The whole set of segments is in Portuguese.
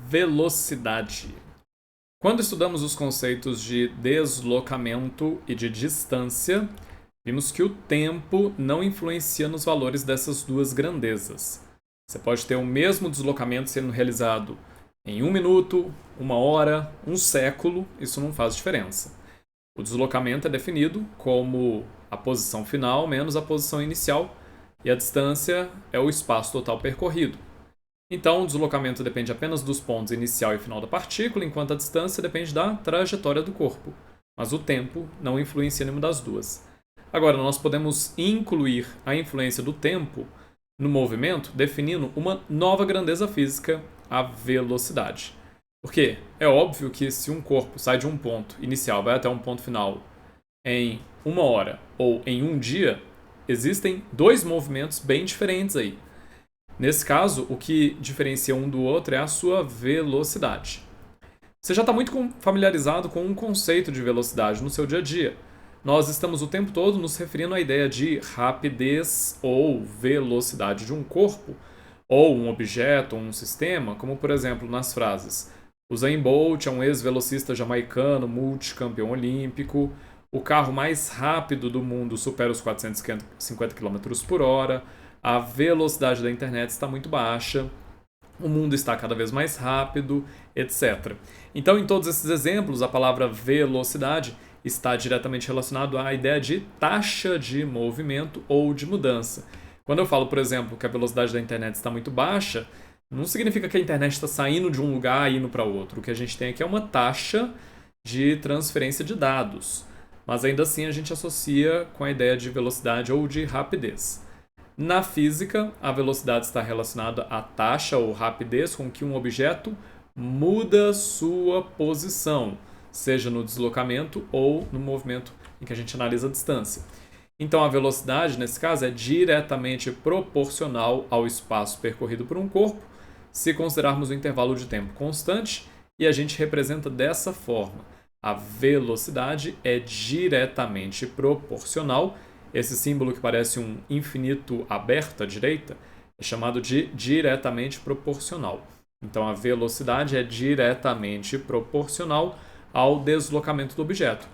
velocidade. Quando estudamos os conceitos de deslocamento e de distância, vimos que o tempo não influencia nos valores dessas duas grandezas. Você pode ter o mesmo deslocamento sendo realizado em 1 minuto, 1 hora, 1 século, isso não faz diferença. O deslocamento é definido como a posição final menos a posição inicial, e a distância é o espaço total percorrido. Então, o deslocamento depende apenas dos pontos inicial e final da partícula, enquanto a distância depende da trajetória do corpo. Mas o tempo não influencia nenhuma das duas. Agora, nós podemos incluir a influência do tempo no movimento definindo uma nova grandeza física, a velocidade. Porque é óbvio que se um corpo sai de um ponto inicial vai até um ponto final em 1 hora ou em um dia, existem dois movimentos bem diferentes aí. Nesse caso, o que diferencia um do outro é a sua velocidade. Você já está muito familiarizado com um conceito de velocidade no seu dia a dia. Nós estamos o tempo todo nos referindo à ideia de rapidez ou velocidade de um corpo, ou um objeto, ou um sistema, como por exemplo nas frases: Usain Bolt é um ex-velocista jamaicano, multicampeão olímpico, o carro mais rápido do mundo supera os 450 km por hora, a velocidade da internet está muito baixa, o mundo está cada vez mais rápido, etc. Então, em todos esses exemplos, a palavra velocidade está diretamente relacionada à ideia de taxa de movimento ou de mudança. Quando eu falo, por exemplo, que a velocidade da internet está muito baixa, não significa que a internet está saindo de um lugar e indo para outro. O que a gente tem aqui é uma taxa de transferência de dados. Mas ainda assim a gente associa com a ideia de velocidade ou de rapidez. Na física, a velocidade está relacionada à taxa ou rapidez com que um objeto muda sua posição, seja no deslocamento ou no movimento em que a gente analisa a distância. Então, a velocidade, nesse caso, é diretamente proporcional ao espaço percorrido por um corpo, se considerarmos o intervalo de tempo constante, e a gente representa dessa forma. A velocidade é diretamente proporcional. Esse símbolo que parece um infinito aberto à direita é chamado de diretamente proporcional. Então, a velocidade é diretamente proporcional ao deslocamento do objeto.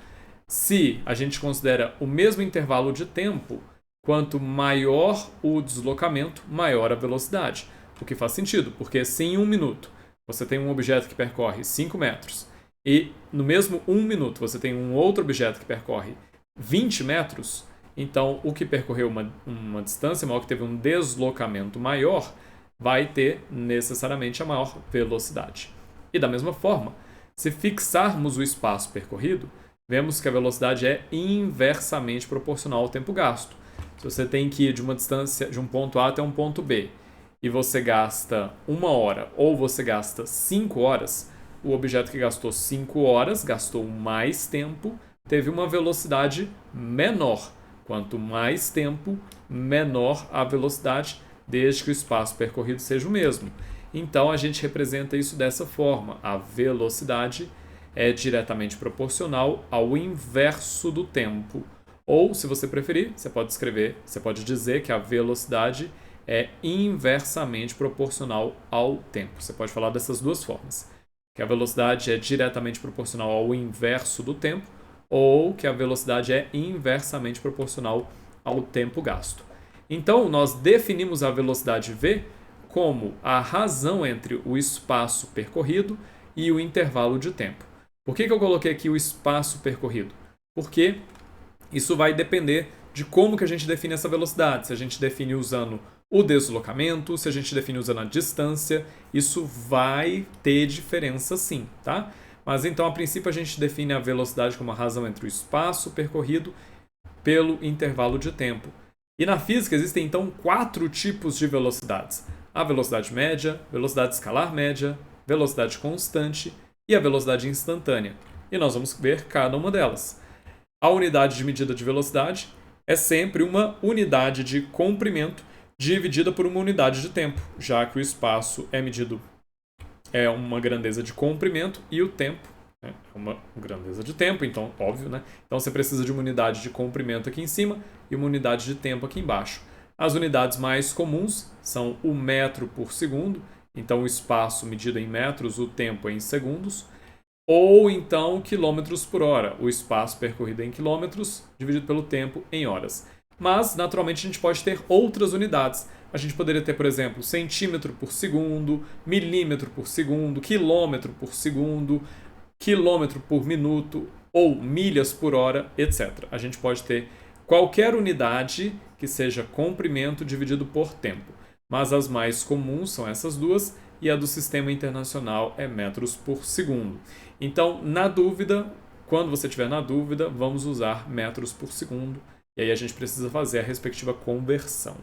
Se a gente considera o mesmo intervalo de tempo, quanto maior o deslocamento, maior a velocidade. O que faz sentido, porque se em 1 minuto você tem um objeto que percorre 5 metros e no mesmo 1 minuto você tem um outro objeto que percorre 20 metros, então o que percorreu uma distância maior, que teve um deslocamento maior, vai ter necessariamente a maior velocidade. E da mesma forma, se fixarmos o espaço percorrido, vemos que a velocidade é inversamente proporcional ao tempo gasto. Se você tem que ir de uma distância de um ponto A até um ponto B e você gasta 1 hora ou você gasta 5 horas, o objeto que gastou 5 horas gastou mais tempo, teve uma velocidade menor. Quanto mais tempo, menor a velocidade, desde que o espaço percorrido seja o mesmo. Então a gente representa isso dessa forma. A velocidade é diretamente proporcional ao inverso do tempo. Ou, se você preferir, você pode dizer que a velocidade é inversamente proporcional ao tempo. Você pode falar dessas duas formas. Que a velocidade é diretamente proporcional ao inverso do tempo, ou que a velocidade é inversamente proporcional ao tempo gasto. Então, nós definimos a velocidade v como a razão entre o espaço percorrido e o intervalo de tempo. Por que eu coloquei aqui o espaço percorrido? Porque isso vai depender de como que a gente define essa velocidade. Se a gente define usando o deslocamento, se a gente define usando a distância, isso vai ter diferença sim, tá? Mas então, a princípio, a gente define a velocidade como a razão entre o espaço percorrido pelo intervalo de tempo. E na física existem então 4 tipos de velocidades: a velocidade média, velocidade escalar média, velocidade constante e a velocidade instantânea. E nós vamos ver cada uma delas. A unidade de medida de velocidade é sempre uma unidade de comprimento dividida por uma unidade de tempo, já que o espaço é medido uma grandeza de comprimento e o tempo é uma grandeza de tempo, então, óbvio, né? Então você precisa de uma unidade de comprimento aqui em cima e uma unidade de tempo aqui embaixo. As unidades mais comuns são o metro por segundo Então, o espaço medido em metros, o tempo em segundos. Ou então, quilômetros por hora, o espaço percorrido em quilômetros dividido pelo tempo em horas. Mas, naturalmente, a gente pode ter outras unidades. A gente poderia ter, por exemplo, centímetro por segundo, milímetro por segundo, quilômetro por segundo, quilômetro por minuto ou milhas por hora, etc. A gente pode ter qualquer unidade que seja comprimento dividido por tempo. Mas as mais comuns são essas duas e a do Sistema Internacional é metros por segundo. Então, na dúvida, quando você estiver na dúvida, vamos usar metros por segundo. E aí a gente precisa fazer a respectiva conversão.